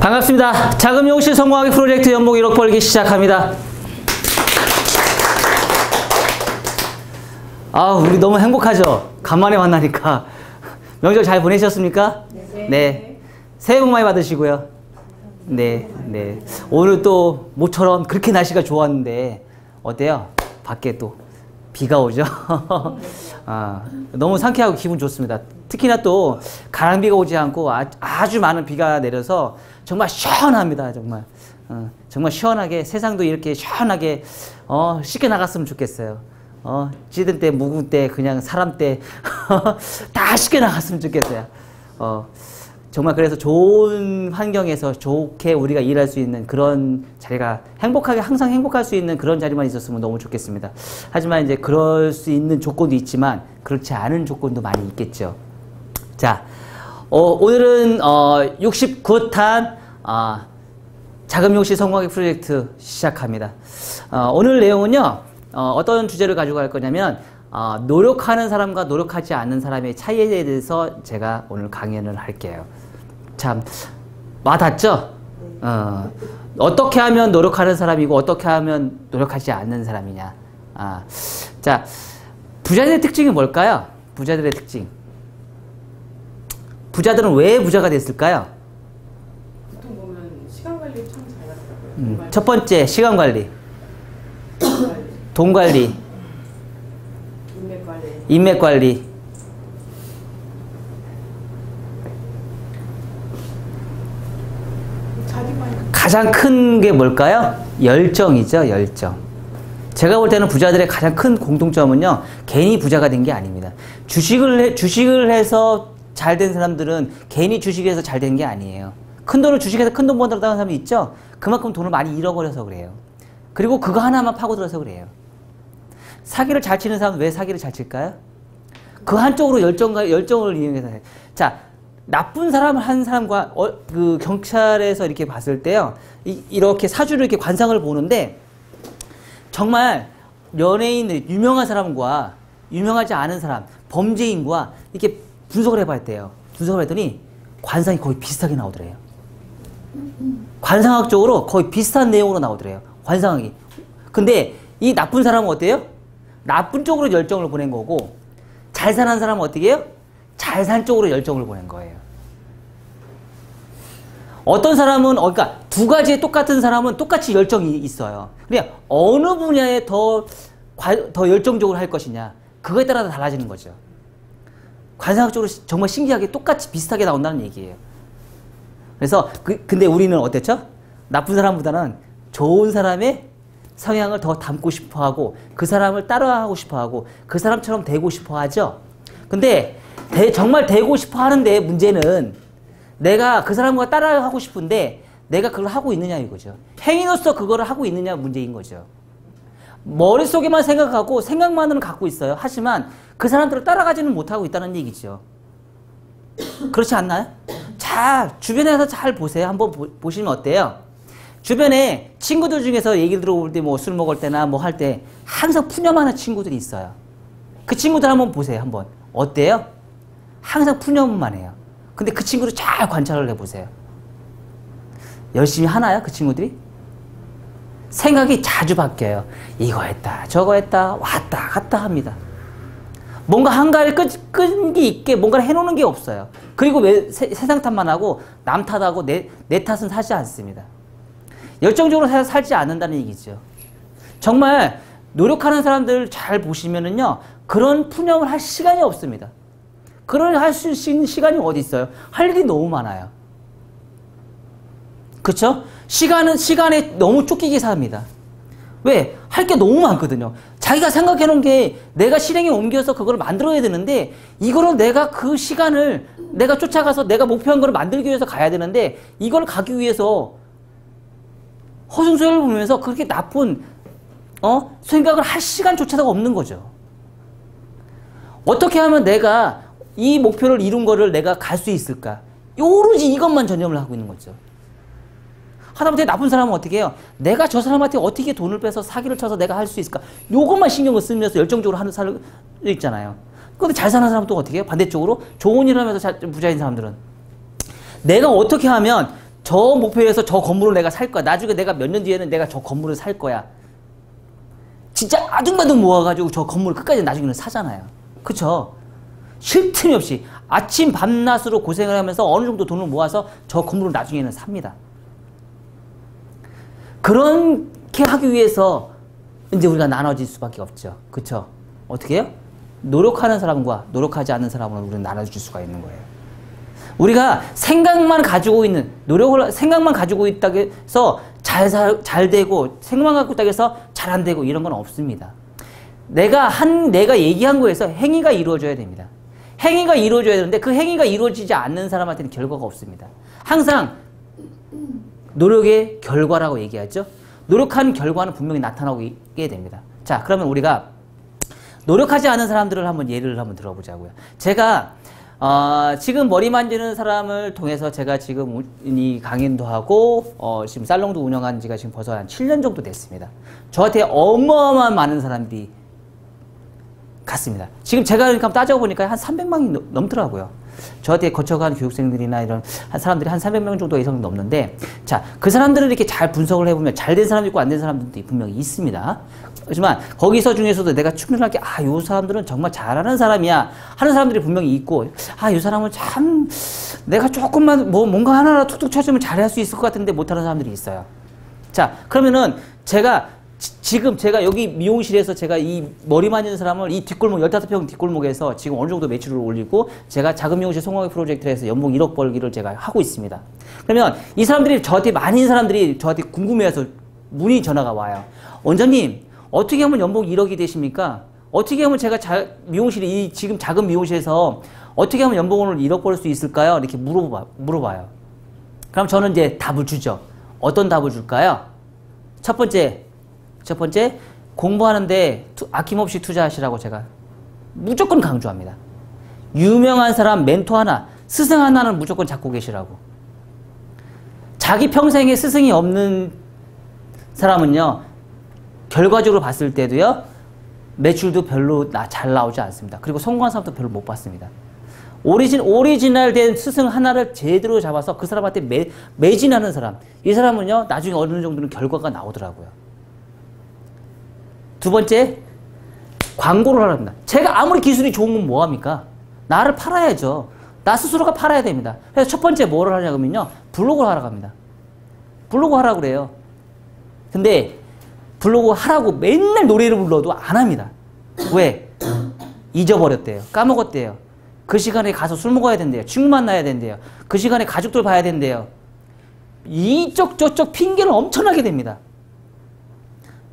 반갑습니다. 자금용실 성공하기 프로젝트 연봉 1억 벌기 시작합니다. 우리 너무 행복하죠? 간만에 만나니까. 명절 잘 보내셨습니까? 네. 새해 복 많이 받으시고요. 네. 오늘 또 모처럼 그렇게 날씨가 좋았는데 어때요? 밖에 또 비가 오죠? 너무 상쾌하고 기분 좋습니다. 특히나 또 가랑비가 오지 않고 아주 많은 비가 내려서 정말 시원합니다. 정말 시원하게, 세상도 이렇게 시원하게 씻겨 나갔으면 좋겠어요. 찌든 때, 묵은 때, 그냥 사람 때 다 씻겨 나갔으면 좋겠어요. 정말 그래서 좋은 환경에서 좋게 우리가 일할 수 있는 그런 자리가 항상 행복할 수 있는 그런 자리만 있었으면 너무 좋겠습니다. 하지만 이제 그럴 수 있는 조건도 있지만 그렇지 않은 조건도 많이 있겠죠. 자, 오늘은 69탄 자금용실 성공하기 프로젝트 시작합니다. 오늘 내용은요, 어떤 주제를 가지고 갈 거냐면 노력하는 사람과 노력하지 않는 사람의 차이에 대해서 제가 오늘 강연을 할게요. 참 와닿죠? 어떻게 하면 노력하는 사람이고 어떻게 하면 노력하지 않는 사람이냐. 자, 부자들의 특징이 뭘까요? 부자들의 특징. 부자들은 왜 부자가 됐을까요? 보통 보면 시간 관리 참 잘하더라고요. 첫 번째, 시간 관리. 돈 관리. 인맥 관리. 가장 큰 게 뭘까요? 열정이죠, 열정. 제가 볼 때는 부자들의 가장 큰 공통점은요, 괜히 부자가 된 게 아닙니다. 주식을 해서 잘 된 사람들은 괜히 주식에서 잘 된 게 아니에요. 큰 돈을 주식해서 큰 돈 번다는 사람이 있죠? 그만큼 돈을 많이 잃어버려서 그래요. 그리고 그거 하나만 파고들어서 그래요. 사기를 잘 치는 사람은 왜 사기를 잘 칠까요? 그 한쪽으로 열정을 이용해서 해요. 자, 나쁜 사람 한 사람과 그 경찰에서 이렇게 봤을 때요, 이렇게 사주를 이렇게 관상을 보는데 정말 연예인, 유명한 사람과 유명하지 않은 사람, 범죄인과 이렇게 분석을 해봐야 돼요. 분석을 했더니 관상이 거의 비슷하게 나오더래요. 관상학적으로 거의 비슷한 내용으로 나오더래요. 관상학이. 근데 이 나쁜 사람은 어때요? 나쁜 쪽으로 열정을 보낸 거고, 잘 사는 사람은 어떻게 해요? 잘 산 쪽으로 열정을 보낸 거예요. 어떤 사람은, 그러니까 두 가지의 똑같은 사람은 똑같이 열정이 있어요. 그냥 어느 분야에 더 열정적으로 할 것이냐, 그거에 따라 달라지는 거죠. 관상학적으로 정말 신기하게 똑같이 비슷하게 나온다는 얘기예요. 그래서 근데 우리는 어땠죠? 나쁜 사람보다는 좋은 사람의 성향을 더 담고 싶어하고 그 사람을 따라하고 싶어하고 그 사람처럼 되고 싶어하죠. 근데 정말 되고 싶어하는데 문제는 내가 그 사람과 따라하고 싶은데 내가 그걸 하고 있느냐 이거죠. 행위로서 그거를 하고 있느냐 문제인 거죠. 머릿속에만 생각하고 생각만은 갖고 있어요. 하지만 그 사람들을 따라가지는 못하고 있다는 얘기죠. 그렇지 않나요? 자, 주변에서 잘 보세요. 한번 보시면 어때요? 주변에 친구들 중에서 얘기 들어볼 때 뭐 술 먹을 때나 뭐 할 때 항상 푸념하는 친구들이 있어요. 그 친구들 한번 보세요. 한번. 어때요? 항상 푸념만 해요. 근데 그 친구를 잘 관찰을 해보세요. 열심히 하나요? 그 친구들이? 생각이 자주 바뀌어요. 이거 했다, 저거 했다, 왔다 갔다 합니다. 뭔가 한가를 끈기 있게 뭔가를 해놓는 게 없어요. 그리고 왜 세상 탓만 하고 남 탓하고 내 탓은 하지 않습니다. 열정적으로 살지 않는다는 얘기죠. 정말 노력하는 사람들 잘 보시면은요, 그런 푸념을 할 시간이 없습니다. 그런 할 수 있는 시간이 어디 있어요? 할 일이 너무 많아요. 그쵸? 시간에 너무 쫓기게 삽니다. 왜? 할 게 너무 많거든요. 자기가 생각해 놓은 게 내가 실행에 옮겨서 그걸 만들어야 되는데, 이거를 내가 그 시간을 내가 쫓아가서 내가 목표한 걸 만들기 위해서 가야 되는데, 이걸 가기 위해서 허송세월을 보면서 그렇게 나쁜 생각을 할 시간조차도 없는 거죠. 어떻게 하면 내가 이 목표를 이룬 거를 내가 갈 수 있을까? 오로지 이것만 전념을 하고 있는 거죠. 하다못해 나쁜 사람은 어떻게 해요? 내가 저 사람한테 어떻게 돈을 빼서 사기를 쳐서 내가 할 수 있을까? 요것만 신경을 쓰면서 열정적으로 하는 사람 있잖아요. 근데 잘 사는 사람은 또 어떻게 해요? 반대쪽으로 좋은 일을 하면서 부자인 사람들은 내가 어떻게 하면 저 목표에서 저 건물을 내가 살 거야. 나중에 내가 몇 년 뒤에는 내가 저 건물을 살 거야. 진짜 아둥바둥 모아가지고 저 건물을 끝까지 나중에는 사잖아요. 그쵸? 쉴 틈이 없이 아침 밤낮으로 고생을 하면서 어느 정도 돈을 모아서 저 건물을 나중에는 삽니다. 그렇게 하기 위해서 이제 우리가 나눠질 수밖에 없죠. 그쵸? 어떻게 해요? 노력하는 사람과 노력하지 않는 사람으로 우리는 나눠줄 수가 있는 거예요. 우리가 생각만 가지고 있는, 생각만 가지고 있다고 해서 잘 되고, 생각만 갖고 있다고 해서 잘 안 되고, 이런 건 없습니다. 내가 얘기한 거에서 행위가 이루어져야 됩니다. 행위가 이루어져야 되는데, 그 행위가 이루어지지 않는 사람한테는 결과가 없습니다. 항상 노력의 결과라고 얘기하죠. 노력한 결과는 분명히 나타나게 됩니다. 자, 그러면 우리가 노력하지 않은 사람들을 한번 예를 한번 들어보자고요. 제가 지금 머리 만지는 사람을 통해서 제가 지금 이 강연도 하고 지금 살롱도 운영한 지가 지금 벌써 한 7년 정도 됐습니다. 저한테 어마어마한 많은 사람들이 갔습니다. 지금 제가 그러니까 따져보니까 한 300명이 넘더라고요. 저한테 거쳐간 교육생들이나 이런 사람들이 한 300명 정도 이상 넘는데, 자, 그 사람들을 이렇게 잘 분석을 해보면 잘 된 사람도 있고 안 된 사람들도 분명히 있습니다. 하지만 거기서 중에서도 내가 충분하게 요 사람들은 정말 잘하는 사람이야 하는 사람들이 분명히 있고, 이 사람은 참 내가 조금만 뭔가 하나라도 툭툭 쳐주면 잘할 수 있을 것 같은데 못하는 사람들이 있어요. 자, 그러면은 지금 제가 여기 미용실에서 제가 이 머리 만지는 사람을 이 뒷골목 15평 뒷골목에서 지금 어느 정도 매출을 올리고, 제가 작은 미용실 송화기 프로젝트를 해서 연봉 1억 벌기를 제가 하고 있습니다. 그러면 이 사람들이 저한테, 많은 사람들이 저한테 궁금해해서 문의 전화가 와요. 원장님, 어떻게 하면 연봉 1억이 되십니까? 어떻게 하면 제가 미용실이 지금 작은 미용실에서 어떻게 하면 연봉을 1억 벌 수 있을까요? 이렇게 물어봐요. 그럼 저는 이제 답을 주죠. 어떤 답을 줄까요? 첫 번째, 공부하는데 아낌없이 투자하시라고 제가 무조건 강조합니다. 유명한 사람 멘토 하나, 스승 하나는 무조건 잡고 계시라고. 자기 평생에 스승이 없는 사람은요, 결과적으로 봤을 때도요, 매출도 별로 잘 나오지 않습니다. 그리고 성공한 사람도 별로 못 봤습니다. 오리지널 된 스승 하나를 제대로 잡아서 그 사람한테 매진하는 사람, 이 사람은요, 나중에 어느 정도는 결과가 나오더라고요. 두 번째, 광고를 하랍니다. 제가 아무리 기술이 좋은 건 뭐합니까? 나를 팔아야죠. 나 스스로가 팔아야 됩니다. 그래서 첫 번째 뭐를 하냐면요, 블로그를 하라고 합니다. 블로그 하라고 그래요. 근데 블로그 하라고 맨날 노래를 불러도 안 합니다. 왜? 잊어버렸대요. 까먹었대요. 그 시간에 가서 술 먹어야 된대요. 친구 만나야 된대요. 그 시간에 가족들 봐야 된대요. 이쪽 저쪽 핑계를 엄청나게 됩니다.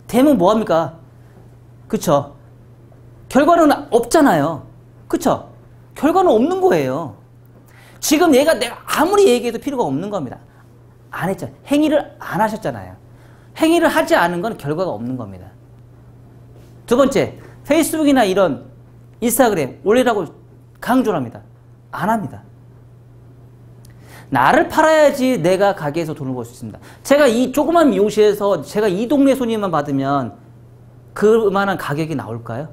되면 뭐합니까? 그쵸? 결과는 없잖아요. 그쵸? 결과는 없는 거예요. 지금 내가 아무리 얘기해도 필요가 없는 겁니다. 안 했잖아요. 행위를 안 하셨잖아요. 행위를 하지 않은 건 결과가 없는 겁니다. 두 번째, 페이스북이나 이런 인스타그램 올리라고 강조를 합니다. 안 합니다. 나를 팔아야지 내가 가게에서 돈을 벌 수 있습니다. 제가 이 조그만 미용실에서 제가 이 동네 손님만 받으면 그만한 가격이 나올까요?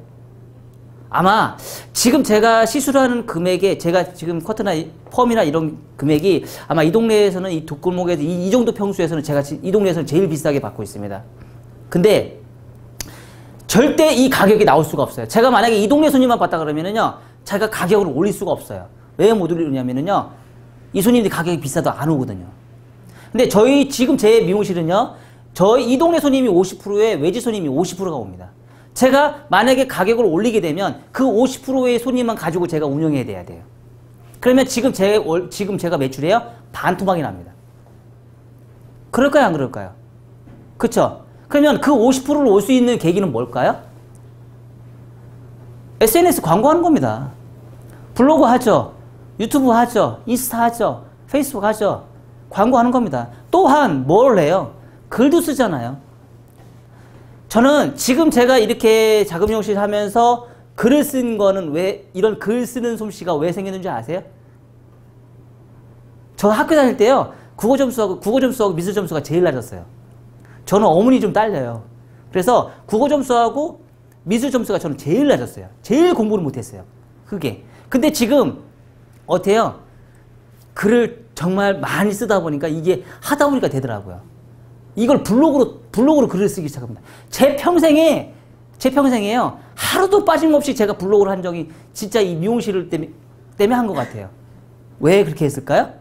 아마 지금 제가 시술하는 금액에, 제가 지금 커트나 펌이나 이런 금액이 아마 이 동네에서는, 이 뒷골목에서 이 정도 평수에서는 제가 이 동네에서는 제일 비싸게 받고 있습니다. 근데 절대 이 가격이 나올 수가 없어요. 제가 만약에 이 동네 손님만 받다 그러면은요, 제가 가격을 올릴 수가 없어요. 왜 못 올리냐면은요, 이 손님들이 가격이 비싸도 안 오거든요. 근데 지금 제 미용실은요, 이 동네 손님이 50%에 외지 손님이 50%가 옵니다. 제가 만약에 가격을 올리게 되면 그 50%의 손님만 가지고 제가 운영해야 돼요. 그러면 지금 제가 매출이에요? 반토막이 납니다. 그럴까요? 안 그럴까요? 그쵸? 그러면 그 50%를 올 수 있는 계기는 뭘까요? SNS 광고하는 겁니다. 블로그 하죠. 유튜브 하죠. 인스타 하죠. 페이스북 하죠. 광고하는 겁니다. 또한 뭘 해요? 글도 쓰잖아요. 저는 지금 제가 이렇게 작은 미용실 하면서 글을 쓴 거는 이런 글 쓰는 솜씨가 왜 생겼는지 아세요? 저 학교 다닐 때요, 국어 점수하고 미술 점수가 제일 낮았어요. 저는 어머니 좀 딸려요. 그래서 국어 점수하고 미술 점수가 저는 제일 낮았어요. 제일 공부를 못했어요. 그게. 근데 지금 어때요? 글을 정말 많이 쓰다 보니까 이게 하다 보니까 되더라고요. 이걸 블로그로 글을 쓰기 시작합니다. 제 평생에요. 하루도 빠짐없이 제가 블로그를 한 적이 진짜 이 미용실 때문에 한 것 같아요. 왜 그렇게 했을까요?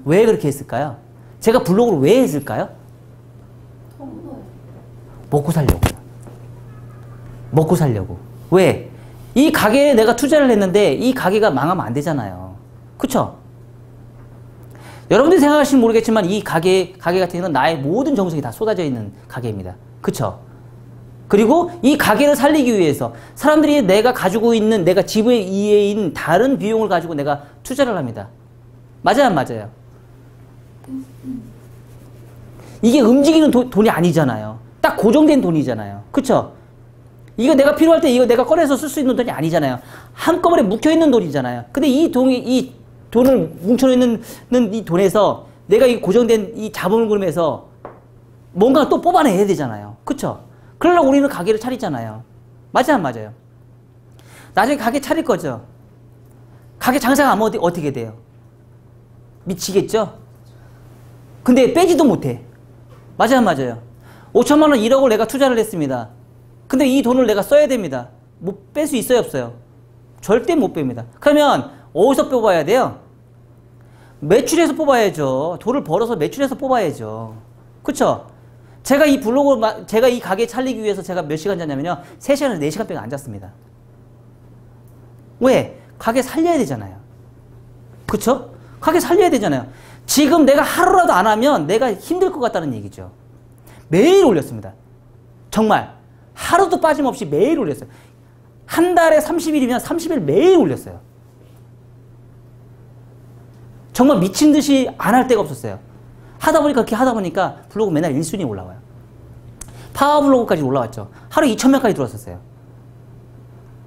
왜 그렇게 했을까요? 제가 블로그를 왜 했을까요? 먹고 살려고. 먹고 살려고. 왜? 이 가게에 내가 투자를 했는데 이 가게가 망하면 안 되잖아요. 그쵸? 여러분들이 생각하시면 모르겠지만 이 가게 같은 경우는 나의 모든 정성이 다 쏟아져 있는 가게입니다. 그쵸? 그리고 이 가게를 살리기 위해서 사람들이 내가 가지고 있는 내가 지분에 있는 다른 비용을 가지고 내가 투자를 합니다. 맞아요, 안 맞아요? 이게 움직이는 돈이 아니잖아요. 딱 고정된 돈이잖아요. 그쵸? 이거 내가 필요할 때 이거 내가 꺼내서 쓸 수 있는 돈이 아니잖아요. 한꺼번에 묵혀있는 돈이잖아요. 근데 이 돈을 뭉쳐있는 이 돈에서 내가 이 고정된 이 자본을 그림에서 뭔가 또 뽑아내야 되잖아요. 그쵸? 그러려고 우리는 가게를 차리잖아요. 맞아요, 안 맞아요? 나중에 가게 차릴 거죠? 가게 장사가 안 하면 어떻게 돼요? 미치겠죠? 근데 빼지도 못해. 맞아요, 안 맞아요? 5천만 원, 1억을 내가 투자를 했습니다. 근데 이 돈을 내가 써야 됩니다. 못 뺄 수 있어요, 없어요? 절대 못 뺍니다. 그러면 어디서 뽑아야 돼요? 매출에서 뽑아야죠. 돈을 벌어서 매출에서 뽑아야죠. 그쵸? 제가 이 제가 이 가게 차리기 위해서 제가 몇 시간 잤냐면요. 3시간에서 4시간밖에 안 잤습니다. 왜? 가게 살려야 되잖아요. 그쵸? 가게 살려야 되잖아요. 지금 내가 하루라도 안 하면 내가 힘들 것 같다는 얘기죠. 매일 올렸습니다. 정말. 하루도 빠짐없이 매일 올렸어요. 한 달에 30일이면 30일 매일 올렸어요. 정말 미친 듯이 안 할 데가 없었어요. 그렇게 하다 보니까 블로그 맨날 1순위 올라와요. 파워블로그까지 올라왔죠. 하루 2,000명까지 들어왔었어요.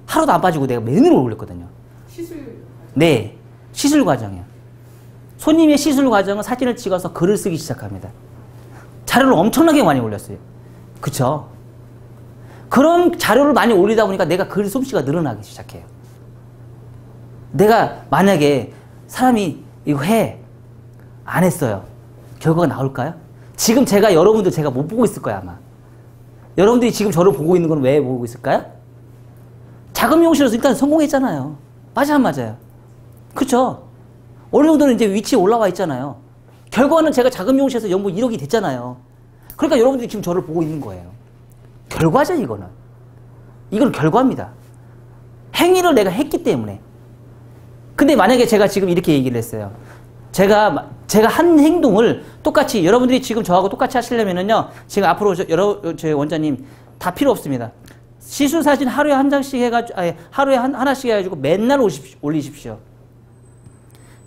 하루도 안 빠지고 내가 매일 올렸거든요. 시술? 네. 시술 과정이요. 손님의 시술 과정은 사진을 찍어서 글을 쓰기 시작합니다. 자료를 엄청나게 많이 올렸어요. 그쵸? 그런 자료를 많이 올리다 보니까 내가 글 솜씨가 늘어나기 시작해요. 내가 만약에 사람이 이거 안 했어요. 결과가 나올까요? 지금 여러분들 제가 못 보고 있을 거야, 아마. 여러분들이 지금 저를 보고 있는 건 왜 보고 있을까요? 작은 미용실에서 일단 성공했잖아요. 맞아요, 안 맞아요? 그쵸? 어느 정도는 이제 위치에 올라와 있잖아요. 결과는 제가 작은 미용실에서 연봉 1억이 됐잖아요. 그러니까 여러분들이 지금 저를 보고 있는 거예요. 결과죠, 이거는. 이건 결과입니다. 행위를 내가 했기 때문에. 근데 만약에 제가 지금 이렇게 얘기를 했어요. 제가 한 행동을 똑같이, 여러분들이 지금 저하고 똑같이 하시려면은요, 지금 앞으로 제 원장님 다 필요 없습니다. 시술 사진 하루에 한 장씩 하루에 하나씩 해가지고 맨날 올리십시오.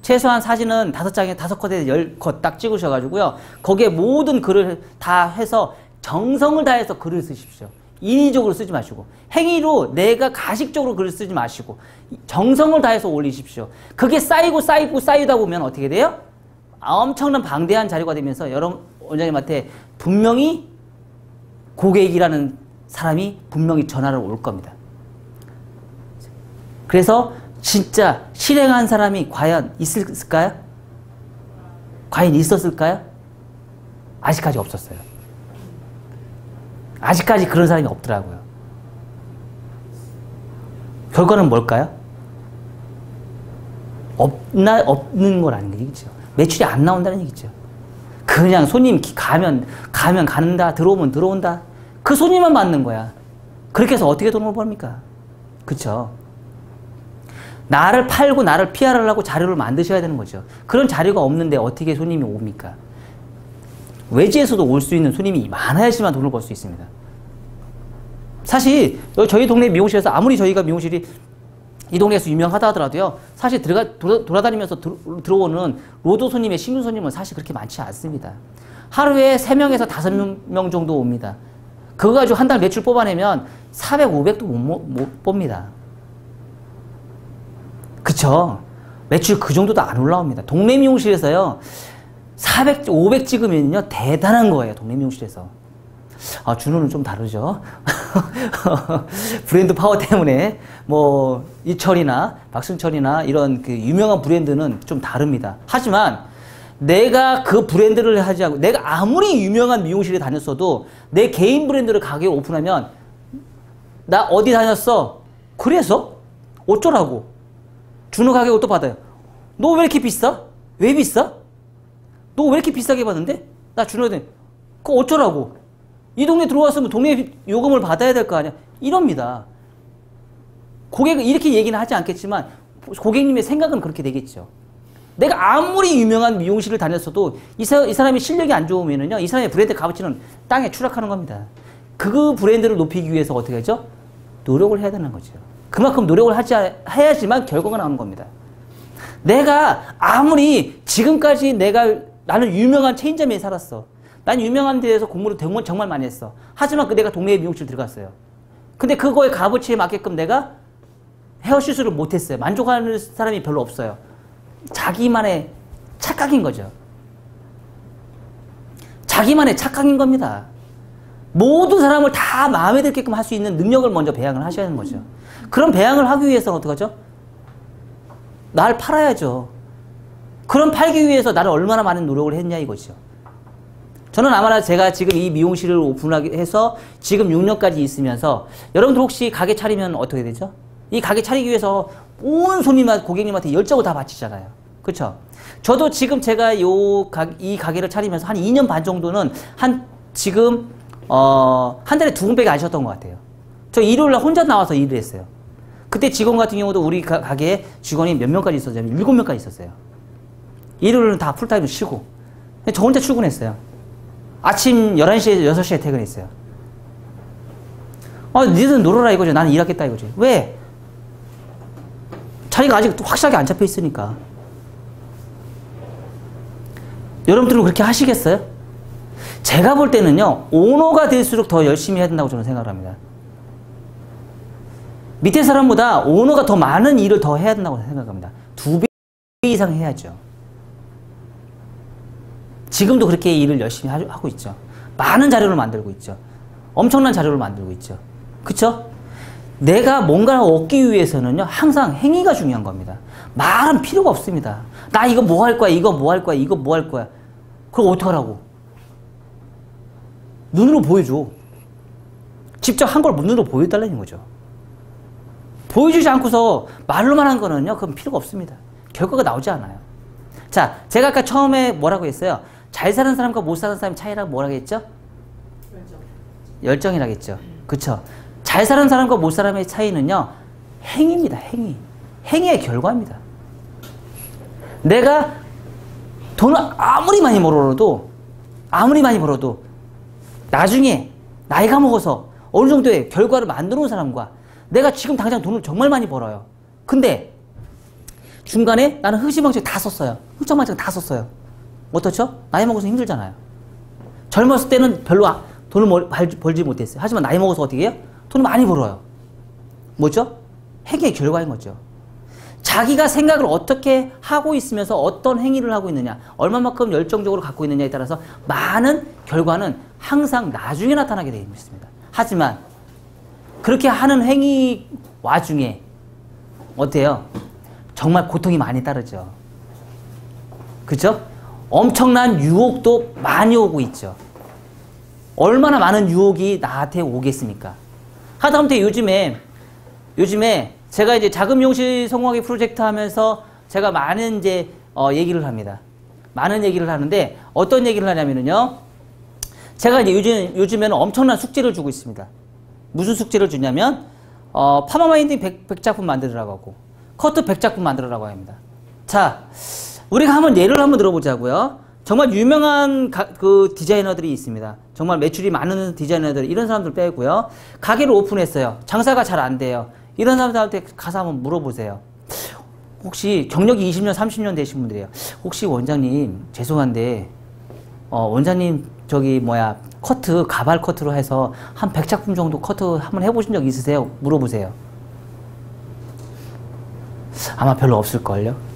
최소한 사진은 5장에 5컷에 10컷 딱 찍으셔가지고요. 거기에 모든 글을 다 해서 정성을 다해서 글을 쓰십시오. 인위적으로 쓰지 마시고. 행위로 내가 가식적으로 글을 쓰지 마시고. 정성을 다해서 올리십시오. 그게 쌓이다 보면 어떻게 돼요? 엄청난 방대한 자료가 되면서 여러분 원장님한테 분명히 고객이라는 사람이 분명히 전화를 올 겁니다. 그래서 진짜 실행한 사람이 과연 있을까요? 과연 있었을까요? 아직까지 없었어요. 아직까지 그런 사람이 없더라고요. 결과는 뭘까요? 없는 거라는 얘기죠. 매출이 안 나온다는 얘기죠. 그냥 손님 가면 간다, 들어오면 들어온다. 그 손님만 받는 거야. 그렇게 해서 어떻게 돈을 벌입니까? 그쵸? 나를 팔고 나를 PR하려고 자료를 만드셔야 되는 거죠. 그런 자료가 없는데 어떻게 손님이 옵니까? 외지에서도 올 수 있는 손님이 많아야지만 돈을 벌 수 있습니다. 사실 저희 동네 미용실에서 아무리 저희가 미용실이 이 동네에서 유명하다 하더라도요. 사실 돌아다니면서 들어오는 로드 손님의 신규 손님은 사실 그렇게 많지 않습니다. 하루에 3명에서 5명 정도 옵니다. 그거 가지고 한 달 매출 뽑아내면 400, 500도 못 봅니다. 그쵸? 매출 그 정도도 안 올라옵니다. 동네 미용실에서요. 400, 500 찍으면요. 대단한 거예요. 동네 미용실에서. 아, 준호는 좀 다르죠. 브랜드 파워 때문에 뭐 이철이나 박승철이나 이런 그 유명한 브랜드는 좀 다릅니다. 하지만 내가 그 브랜드를 하지 않고 내가 아무리 유명한 미용실에 다녔어도 내 개인 브랜드를 가게에 오픈하면 나 어디 다녔어? 그래서? 어쩌라고? 준호 가게 옷도 받아요. 너 왜 이렇게 비싸? 왜 비싸? 너 왜 이렇게 비싸게 받는데? 나 준호한테 그거 어쩌라고? 이 동네 들어왔으면 동네 요금을 받아야 될 거 아니야? 이럽니다. 고객은 이렇게 얘기는 하지 않겠지만 고객님의 생각은 그렇게 되겠죠. 내가 아무리 유명한 미용실을 다녔어도 이 사람이 실력이 안 좋으면은요, 이 사람의 브랜드 값어치는 땅에 추락하는 겁니다. 그 브랜드를 높이기 위해서 어떻게 하죠? 노력을 해야 되는 거죠. 그만큼 노력을 해야지만 결과가 나오는 겁니다. 내가 아무리 지금까지 나는 유명한 체인점에 살았어. 난 유명한 데에서 공부를 정말 많이 했어. 하지만 내가 동네에 미용실 들어갔어요. 근데 그거의 값어치에 맞게끔 내가 헤어 시술을 못했어요. 만족하는 사람이 별로 없어요. 자기만의 착각인 거죠. 자기만의 착각인 겁니다. 모든 사람을 다 마음에 들게끔 할 수 있는 능력을 먼저 배양을 하셔야 하는 거죠. 그런 배양을 하기 위해서는 어떡하죠? 날 팔아야죠. 그럼 팔기 위해서 나는 얼마나 많은 노력을 했냐 이거죠. 저는 아마나 제가 지금 이 미용실을 오픈하기 해서 지금 6년까지 있으면서 여러분들 혹시 가게 차리면 어떻게 되죠? 이 가게 차리기 위해서 온 고객님한테 열정을 다 바치잖아요. 그렇죠? 저도 지금 제가 이 가게를 차리면서 한 2년 반 정도는 지금 한 달에 2번밖에 안 쉬었던 것 같아요. 저 일요일날 혼자 나와서 일을 했어요. 그때 직원 같은 경우도 우리 가게에 직원이 몇 명까지 있었어요? 7명까지 있었어요. 일요일은 다 풀타임을 쉬고 저 혼자 출근했어요. 아침 11시에 6시에 퇴근했어요. 니들은 놀아라 이거죠. 나는 일하겠다 이거죠. 왜? 자리가 아직 확실하게 안 잡혀 있으니까. 여러분들은 그렇게 하시겠어요? 제가 볼 때는요, 오너가 될수록 더 열심히 해야 된다고 저는 생각을 합니다. 밑에 사람보다 오너가 더 많은 일을 더 해야 된다고 생각합니다. 2배 이상 해야죠. 지금도 그렇게 일을 열심히 하고 있죠. 많은 자료를 만들고 있죠. 엄청난 자료를 만들고 있죠. 그쵸? 내가 뭔가를 얻기 위해서는요, 항상 행위가 중요한 겁니다. 말은 필요가 없습니다. 나 이거 뭐 할 거야, 이거 뭐 할 거야, 이거 뭐 할 거야. 그럼 어떡하라고? 눈으로 보여줘. 직접 한 걸 눈으로 보여달라는 거죠. 보여주지 않고서 말로만 한 거는요, 그럼 필요가 없습니다. 결과가 나오지 않아요. 자, 제가 아까 처음에 뭐라고 했어요? 잘 사는 사람과 못 사는 사람의 차이라고 뭐라고 했죠? 열정이라고 했죠. 그쵸? 잘 사는 사람과 못 사는 사람의 차이는요, 행위입니다. 행위의 결과입니다. 내가 돈을 아무리 많이 벌어도 나중에 나이가 먹어서 어느 정도의 결과를 만들어 놓은 사람과 내가 지금 당장 돈을 정말 많이 벌어요. 근데 중간에 나는 흥청망청 다 썼어요. 어떻죠? 나이 먹어서 힘들잖아요. 젊었을 때는 별로 돈을 벌지 못했어요. 하지만 나이 먹어서 어떻게 해요? 돈을 많이 벌어요. 뭐죠? 행위의 결과인 거죠. 자기가 생각을 어떻게 하고 있으면서 어떤 행위를 하고 있느냐, 얼마만큼 열정적으로 갖고 있느냐에 따라서 많은 결과는 항상 나중에 나타나게 되어 있습니다. 하지만 그렇게 하는 행위 와중에 어때요? 정말 고통이 많이 따르죠. 그죠? 엄청난 유혹도 많이 오고 있죠. 얼마나 많은 유혹이 나한테 오겠습니까? 하다못해 요즘에 제가 이제 작은 미용실 성공하기 프로젝트 하면서 제가 많은 이제 얘기를 합니다. 많은 얘기를 하는데 어떤 얘기를 하냐면요. 제가 이제 요즘에는 엄청난 숙제를 주고 있습니다. 무슨 숙제를 주냐면 파마마인딩 100작품 만들으라고 하고 커트 100작품 만들으라고 합니다. 자, 우리가 예를 한번 들어보자고요. 정말 유명한 그 디자이너들이 있습니다. 정말 매출이 많은 디자이너들, 이런 사람들 빼고요. 가게를 오픈했어요. 장사가 잘 안 돼요. 이런 사람들한테 가서 한번 물어보세요. 혹시 경력이 20년, 30년 되신 분들이에요. 혹시 원장님, 죄송한데, 원장님, 가발 커트로 해서 한 100작품 정도 커트 한번 해보신 적 있으세요? 물어보세요. 아마 별로 없을걸요?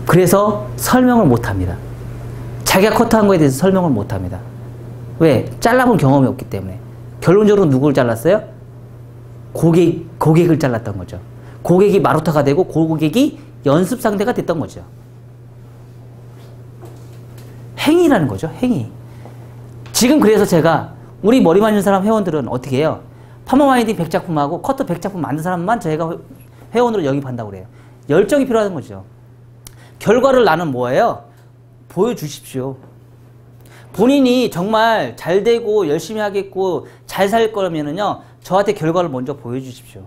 그래서 설명을 못 합니다. 자기가 커트한 거에 대해서 설명을 못 합니다. 왜? 잘라본 경험이 없기 때문에. 결론적으로 누구를 잘랐어요? 고객을 잘랐던 거죠. 고객이 마루타가 되고 고객이 연습 상대가 됐던 거죠. 행위라는 거죠. 행위. 지금 그래서 제가 우리 머리 만진 사람 회원들은 어떻게 해요? 파마 와인딩 100작품하고 커트 100작품 만든 사람만 저희가 회원으로 영입한다고 그래요. 열정이 필요한 거죠. 결과를 나는 뭐예요? 보여주십시오. 본인이 정말 잘 되고 열심히 하겠고 잘 살 거면은요, 저한테 결과를 먼저 보여주십시오.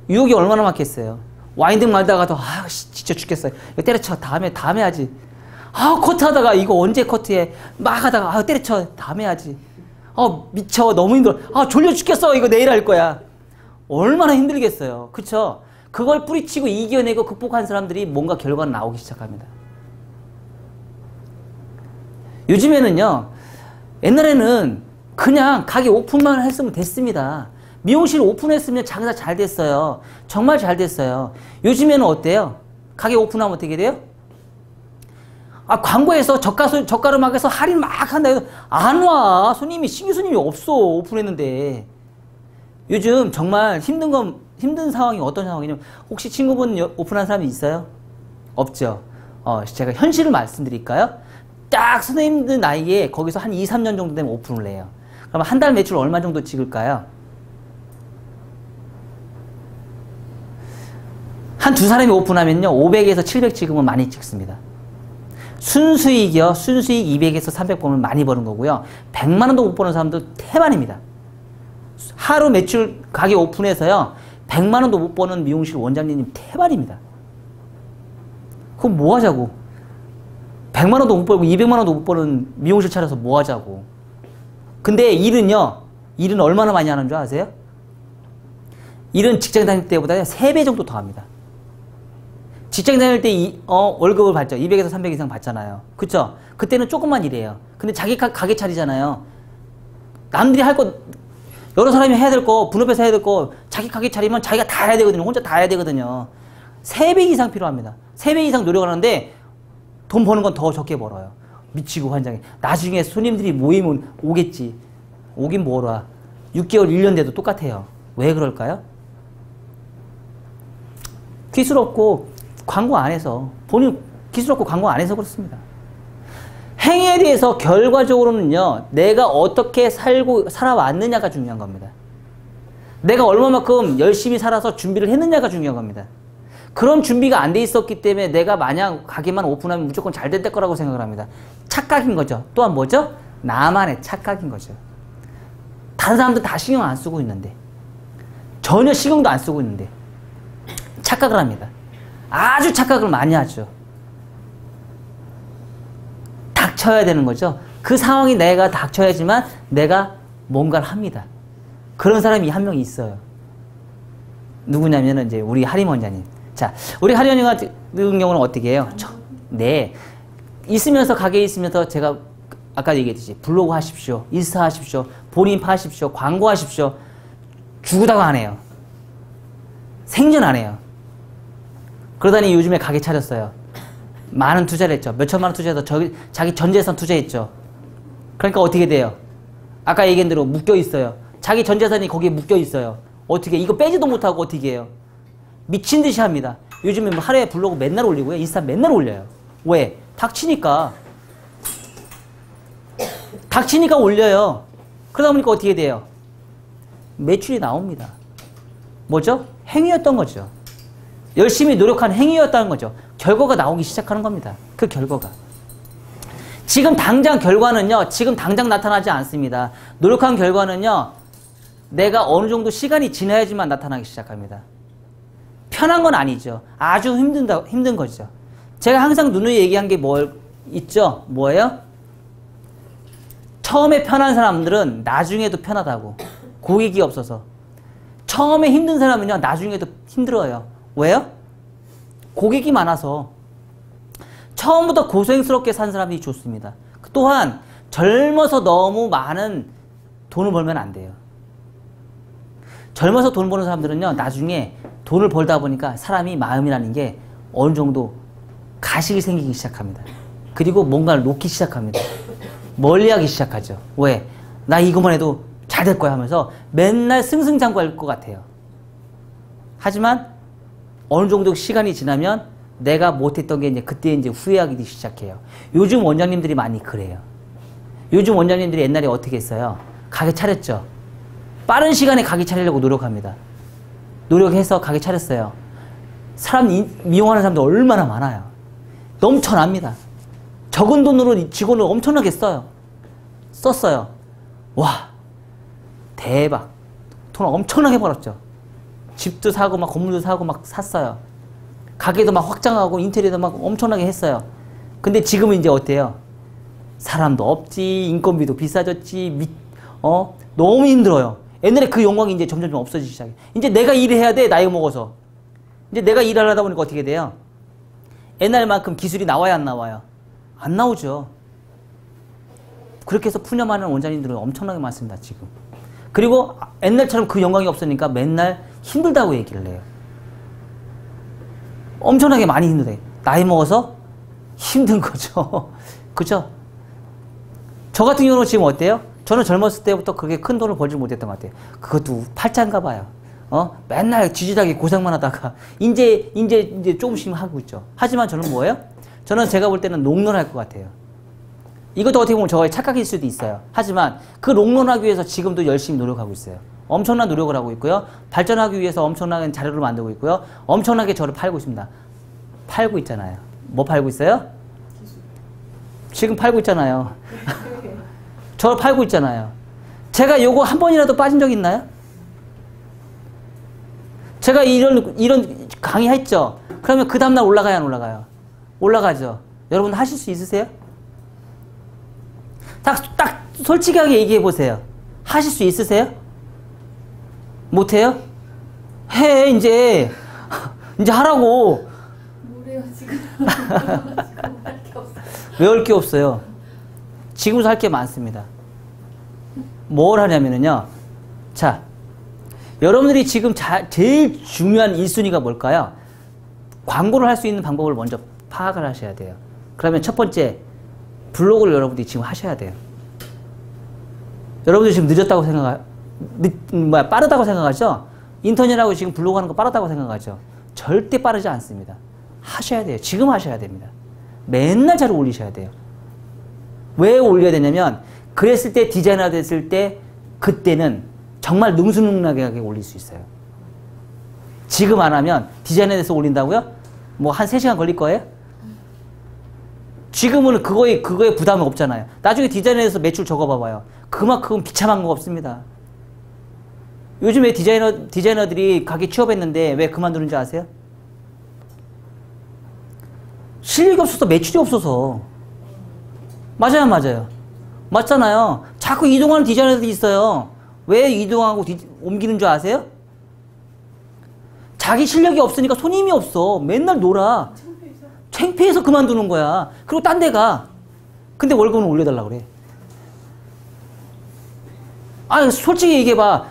유혹이 얼마나 많겠어요. 와인딩 말다가도 진짜 죽겠어요. 이거 때려쳐. 다음에 하지. 커트하다가 이거 언제 커트해. 막 하다가 때려쳐. 다음에 하지. 미쳐. 너무 힘들어. 졸려 죽겠어. 이거 내일 할 거야. 얼마나 힘들겠어요. 그쵸? 그걸 뿌리치고 이겨내고 극복한 사람들이 뭔가 결과가 나오기 시작합니다. 요즘에는요, 옛날에는 그냥 가게 오픈만 했으면 됐습니다. 미용실 오픈했으면 장사 잘 됐어요. 정말 잘 됐어요. 요즘에는 어때요? 가게 오픈하면 어떻게 돼요? 광고에서 저가로막에서 할인 막 한다 해도 안 와. 신규 손님이 없어. 오픈했는데. 요즘 정말 힘든 상황이 어떤 상황이냐면, 혹시 친구분 오픈한 사람이 있어요? 없죠. 제가 현실을 말씀드릴까요? 딱 선생님들 나이에 거기서 한 2, 3년 정도 되면 오픈을 해요. 그럼 한 달 매출 얼마 정도 찍을까요? 한 두 사람이 오픈하면요, 500에서 700 찍으면 많이 찍습니다. 순수익이요. 순수익 200에서 300 보면 많이 버는 거고요. 100만 원도 못 버는 사람도 태반입니다. 하루 매출 가게 오픈해서요, 100만 원도 못 버는 미용실 원장님 태반입니다. 그럼 뭐 하자고? 100만 원도 못 벌고 200만 원도 못 버는 미용실 차려서 뭐 하자고? 근데 일은 얼마나 많이 하는 줄 아세요? 일은 직장 다닐 때보다 3배 정도 더 합니다. 직장 다닐 때 월급을 받죠. 200에서 300 이상 받잖아요. 그쵸? 그때는 조금만 일해요. 근데 자기 가게 차리잖아요. 남들이 할 거, 여러 사람이 해야 될 거, 분업해서 해야 될 거, 자기 가게 차리면 자기가 다 해야 되거든요. 혼자 다 해야 되거든요. 3배 이상 필요합니다. 3배 이상 노력하는데 돈 버는 건 더 적게 벌어요. 미치고 환장해. 나중에 손님들이 모이면 오겠지. 오긴 뭘 와. 6개월, 1년 돼도 똑같아요. 왜 그럴까요? 기술 없고 광고 안 해서, 본인 기술 없고 광고 안 해서 그렇습니다. 행위에 대해서 결과적으로는요, 내가 어떻게 살아왔느냐가 중요한 겁니다. 내가 얼마만큼 열심히 살아서 준비를 했느냐가 중요한 겁니다. 그런 준비가 안 돼 있었기 때문에 내가 마냥 가게만 오픈하면 무조건 잘 될 거라고 생각을 합니다. 착각인 거죠. 또한 뭐죠? 나만의 착각인 거죠. 다른 사람들 다 신경 안 쓰고 있는데, 전혀 신경도 안 쓰고 있는데 착각을 합니다. 아주 착각을 많이 하죠. 닥쳐야 되는 거죠. 그 상황이 내가 닥쳐야지만 내가 뭔가를 합니다. 그런 사람이 한 명 있어요. 누구냐면은 이제 우리 하림 원장님. 자, 우리 하림 원장 같은 경우는 어떻게 해요? 네. 있으면서, 가게에 있으면서 제가 아까 얘기했듯이 블로그 하십시오. 인스타 하십시오. 본인 파십시오. 광고 하십시오. 죽으다가 안 해요. 생전 안 해요. 그러다니 요즘에 가게 차렸어요. 많은 투자를 했죠. 몇천만 원 투자해서 자기 전 재산 투자했죠. 그러니까 어떻게 돼요? 아까 얘기한 대로 묶여 있어요. 자기 전 재산이 거기에 묶여 있어요. 어떻게, 이거 빼지도 못하고 어떻게 해요? 미친 듯이 합니다. 요즘에 뭐 하루에 블로그 맨날 올리고요. 인스타 맨날 올려요. 왜? 닥치니까 올려요. 그러다 보니까 어떻게 돼요? 매출이 나옵니다. 뭐죠? 행위였던 거죠. 열심히 노력한 행위였다는 거죠. 결과가 나오기 시작하는 겁니다. 그 결과가. 지금 당장 결과는요, 지금 당장 나타나지 않습니다. 노력한 결과는요, 내가 어느 정도 시간이 지나야지만 나타나기 시작합니다. 편한 건 아니죠. 아주 힘든 거죠. 제가 항상 누누이 얘기한 게 있죠? 뭐예요? 처음에 편한 사람들은 나중에도 편하다고. 고객이 없어서. 처음에 힘든 사람은요, 나중에도 힘들어요. 왜요? 고객이 많아서. 처음부터 고생스럽게 산 사람이 좋습니다. 또한 젊어서 너무 많은 돈을 벌면 안 돼요. 젊어서 돈 버는 사람들은요, 나중에 돈을 벌다 보니까 사람이 마음이라는 게 어느 정도 가식이 생기기 시작합니다. 그리고 뭔가를 놓기 시작합니다. 멀리하기 시작하죠. 왜? 나 이것만 해도 잘 될 거야 하면서 맨날 승승장구할 것 같아요. 하지만 어느 정도 시간이 지나면 내가 못했던 게 이제 그때 이제 후회하기 시작해요. 요즘 원장님들이 많이 그래요. 요즘 원장님들이 옛날에 어떻게 했어요? 가게 차렸죠. 빠른 시간에 가게 차리려고 노력합니다. 노력해서 가게 차렸어요. 미용하는 사람들 얼마나 많아요. 넘쳐납니다. 적은 돈으로 직원을 엄청나게 써요. 썼어요. 와, 대박. 돈 엄청나게 벌었죠. 집도 사고 막 건물도 사고 막 샀어요. 가게도 막 확장하고 인테리어도 막 엄청나게 했어요. 근데 지금은 이제 어때요? 사람도 없지, 인건비도 비싸졌지, 너무 힘들어요. 옛날에 그 영광이 이제 점점 없어지기 시작해. 이제 내가 일을 해야 돼, 나이 먹어서. 이제 내가 일을 하다 보니까 어떻게 돼요? 옛날만큼 기술이 나와야 안 나와요? 안 나오죠. 그렇게 해서 푸념하는 원장님들은 엄청나게 많습니다, 지금. 그리고 옛날처럼 그 영광이 없으니까 맨날 힘들다고 얘기를 해요. 엄청나게 많이 힘들어요. 나이 먹어서 힘든 거죠. 그죠? 저 같은 경우는 지금 어때요? 저는 젊었을 때부터 그렇게 큰 돈을 벌지 못했던 것 같아요. 그것도 팔자인가 봐요. 맨날 지지하게 고생만 하다가 이제 조금씩 하고 있죠. 하지만 저는 뭐예요? 저는 제가 볼 때는 롱런할 것 같아요. 이것도 어떻게 보면 저의 착각일 수도 있어요. 하지만 그 롱런하기 위해서 지금도 열심히 노력하고 있어요. 엄청난 노력을 하고 있고요. 발전하기 위해서 엄청난 자료를 만들고 있고요. 엄청나게 저를 팔고 있습니다. 팔고 있잖아요. 뭐 팔고 있어요? 지금 팔고 있잖아요. 저를 팔고 있잖아요. 제가 요거 한 번이라도 빠진 적 있나요? 제가 이런 강의 했죠. 그러면 그 다음날 올라가요, 안 올라가요? 올라가죠. 여러분 하실 수 있으세요? 딱 솔직하게 얘기해 보세요. 하실 수 있으세요? 못해요? 해, 이제 하라고. 뭐래요, 지금? 할 게 없어요. 외울 게 없어요. 지금도 할 게 많습니다. 뭘 하냐면요. 자, 여러분들이 지금 제일 중요한 1순위가 뭘까요? 광고를 할 수 있는 방법을 먼저 파악을 하셔야 돼요. 그러면 첫 번째, 블로그를 여러분들이 지금 하셔야 돼요. 여러분들이 지금 늦었다고 빠르다고 생각하죠? 인터넷하고 지금 블로그 하는 거 빠르다고 생각하죠? 절대 빠르지 않습니다. 하셔야 돼요. 지금 하셔야 됩니다. 맨날 자료 올리셔야 돼요. 왜 올려야 되냐면, 그랬을 때 디자이너 됐을 때, 그때는 정말 능수능란하게 올릴 수 있어요. 지금 안 하면 디자이너 돼서 올린다고요? 뭐 한 3시간 걸릴 거예요? 지금은 그거에 부담이 없잖아요. 나중에 디자이너에서 매출 적어봐봐요. 그만큼 비참한 거 없습니다. 요즘에 디자이너들이 가게 취업했는데 왜 그만두는지 아세요? 실력이 없어서 매출이 없어서. 맞아요, 맞아요. 맞잖아요. 자꾸 이동하는 디자이너들이 있어요. 왜 이동하고 옮기는 줄 아세요? 자기 실력이 없으니까 손님이 없어. 맨날 놀아. 창피해서 그만두는 거야. 그리고 딴 데 가. 근데 월급은 올려달라고 그래. 솔직히 얘기해봐.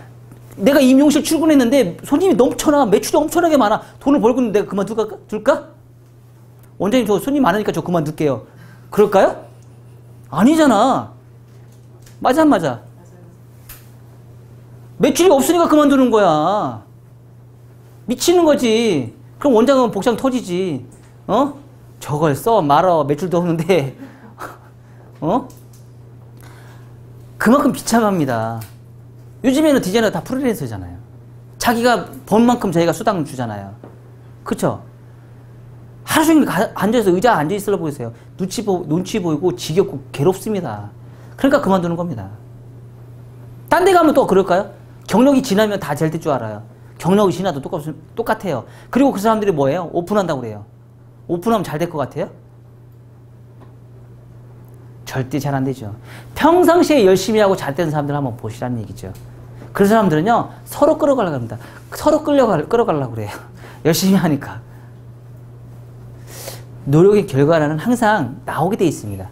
내가 이 미용실 출근했는데 손님이 넘쳐나. 매출이 엄청나게 많아. 돈을 벌고 있는데 내가 그만둘까? 원장님 저 손님 많으니까 저 그만둘게요. 그럴까요? 아니잖아. 맞아, 안 맞아? 매출이 없으니까 그만두는 거야. 미치는 거지. 그럼 원장은 복장 터지지. 저걸 써 말어. 매출도 없는데. 그만큼 비참합니다. 요즘에는 디자이너가 다 프리랜서잖아요. 자기가 번 만큼 자기가 수당을 주잖아요. 그쵸? 하루 종일 앉아서 의자에 앉아 있으려 보세요. 눈치 보이고 지겹고 괴롭습니다. 그러니까 그만두는 겁니다. 딴 데 가면 또 그럴까요? 경력이 지나면 다 잘 될 줄 알아요. 경력이 지나도 똑같아요. 그리고 그 사람들이 뭐예요? 오픈한다고 그래요. 오픈하면 잘 될 것 같아요? 절대 잘 안 되죠. 평상시에 열심히 하고 잘 되는 사람들 한번 보시라는 얘기죠. 그런 사람들은요, 서로 끌어가려고 합니다. 서로 끌어가려고 그래요. 열심히 하니까. 노력의 결과는 항상 나오게 돼 있습니다.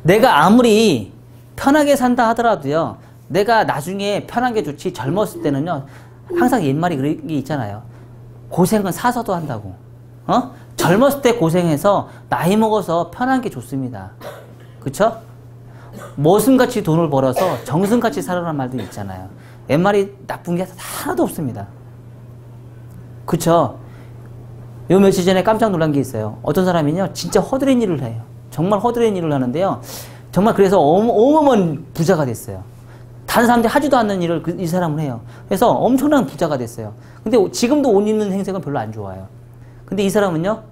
내가 아무리 편하게 산다 하더라도요, 내가 나중에 편한 게 좋지, 젊었을 때는요, 항상 옛말이 그런 게 있잖아요. 고생은 사서도 한다고. 젊었을 때 고생해서 나이 먹어서 편한 게 좋습니다. 그쵸? 머슴같이 돈을 벌어서 정승같이 살아라는 말도 있잖아요. 옛말이 나쁜 게 하나도 없습니다. 그쵸? 요 며칠 전에 깜짝 놀란 게 있어요. 어떤 사람이요, 진짜 허드렛 일을 해요. 정말 허드렛 일을 하는데요. 정말 그래서 어마어마한 부자가 됐어요. 다른 사람들이 하지도 않는 일을 이 사람은 해요. 그래서 엄청난 부자가 됐어요. 근데 지금도 옷 입는 행색은 별로 안 좋아요. 근데 이 사람은요,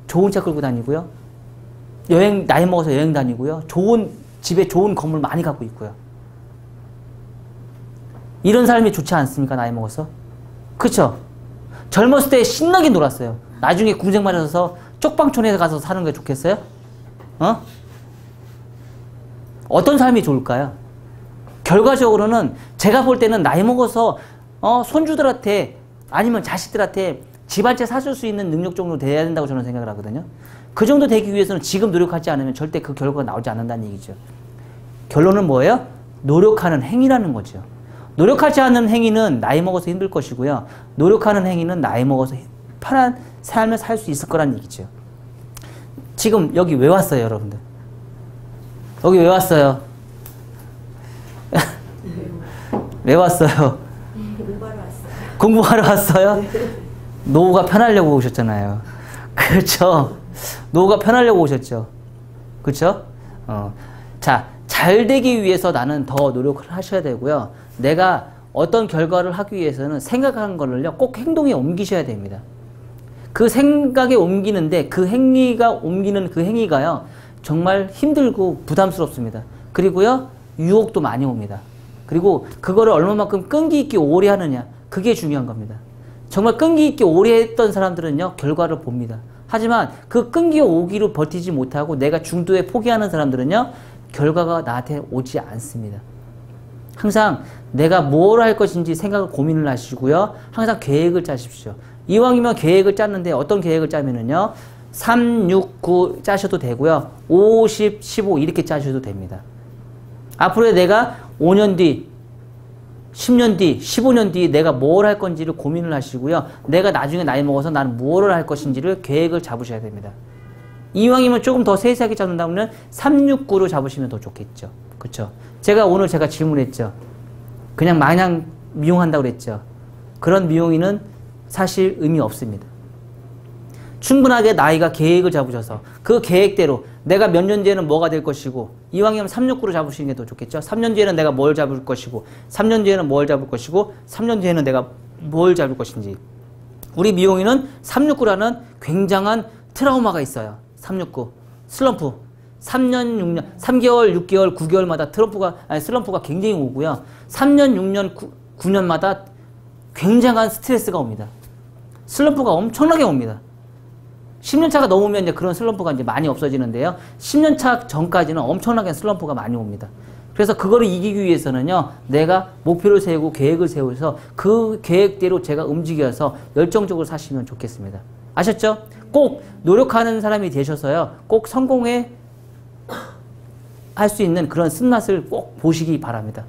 좋은 차 끌고 다니고요. 나이 먹어서 여행 다니고요. 집에 좋은 건물 많이 갖고 있고요. 이런 삶이 좋지 않습니까? 나이 먹어서. 그쵸? 젊었을 때 신나게 놀았어요. 나중에 궁생 맞아서 쪽방촌에 가서 사는 게 좋겠어요? 어떤 삶이 좋을까요? 결과적으로는 제가 볼 때는 나이 먹어서 손주들한테 아니면 자식들한테 집 한 채 사줄 수 있는 능력 정도 돼야 된다고 저는 생각을 하거든요. 그 정도 되기 위해서는 지금 노력하지 않으면 절대 그 결과가 나오지 않는다는 얘기죠. 결론은 뭐예요? 노력하는 행위라는 거죠. 노력하지 않는 행위는 나이 먹어서 힘들 것이고요. 노력하는 행위는 나이 먹어서 편한 삶을 살 수 있을 거란 얘기죠. 지금 여기 왜 왔어요, 여러분들? 여기 왜 왔어요? 왜 왔어요? 공부하러 왔어요. 공부하러 왔어요? 노후가 편하려고 오셨잖아요. 그렇죠? 노후가 편하려고 오셨죠. 그렇죠? 자, 잘 되기 위해서 나는 더 노력을 하셔야 되고요. 내가 어떤 결과를 하기 위해서는 생각한 거를요, 꼭 행동에 옮기셔야 됩니다. 그 생각에 옮기는데 그 행위가요, 정말 힘들고 부담스럽습니다. 그리고요, 유혹도 많이 옵니다. 그리고 그거를 얼마만큼 끈기 있게 오래 하느냐, 그게 중요한 겁니다. 정말 끈기 있게 오래 했던 사람들은요, 결과를 봅니다. 하지만 그 끈기 오기로 버티지 못하고 내가 중도에 포기하는 사람들은요, 결과가 나한테 오지 않습니다. 항상 내가 뭘 할 것인지 생각을 고민을 하시고요. 항상 계획을 짜십시오. 이왕이면 계획을 짰는데 어떤 계획을 짜면은요, 3, 6, 9 짜셔도 되고요. 50, 15 이렇게 짜셔도 됩니다. 앞으로 내가 5년 뒤, 10년 뒤, 15년 뒤 내가 뭘 할 건지를 고민을 하시고요. 내가 나중에 나이 먹어서 나는 뭘 할 것인지를 계획을 잡으셔야 됩니다. 이왕이면 조금 더 세세하게 잡는다면 3, 6, 9로 잡으시면 더 좋겠죠. 그쵸? 오늘 제가 질문했죠. 그냥 마냥 미용한다고 그랬죠. 그런 미용이는 사실 의미 없습니다. 충분하게 나이가 계획을 잡으셔서 그 계획대로 내가 몇 년 뒤에는 뭐가 될 것이고, 이왕이면 3, 6, 9로 잡으시는 게 더 좋겠죠. 3년 뒤에는 내가 뭘 잡을 것이고, 3년 뒤에는 뭘 잡을 것이고, 3년 뒤에는 내가 뭘 잡을 것인지. 우리 미용인은 369라는 굉장한 트라우마가 있어요. 369 슬럼프. 3년, 6년, 3개월, 6개월, 9개월마다 슬럼프가 굉장히 오고요. 3년, 6년, 9년마다 굉장한 스트레스가 옵니다. 슬럼프가 엄청나게 옵니다. 10년 차가 넘으면 이제 그런 슬럼프가 이제 많이 없어지는데요. 10년 차 전까지는 엄청나게 슬럼프가 많이 옵니다. 그래서 그거를 이기기 위해서는요, 내가 목표를 세우고 계획을 세워서 그 계획대로 제가 움직여서 열정적으로 사시면 좋겠습니다. 아셨죠? 꼭 노력하는 사람이 되셔서요, 꼭 성공해 할 수 있는 그런 쓴맛을 꼭 보시기 바랍니다.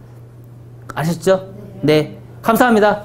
아셨죠? 네. 감사합니다.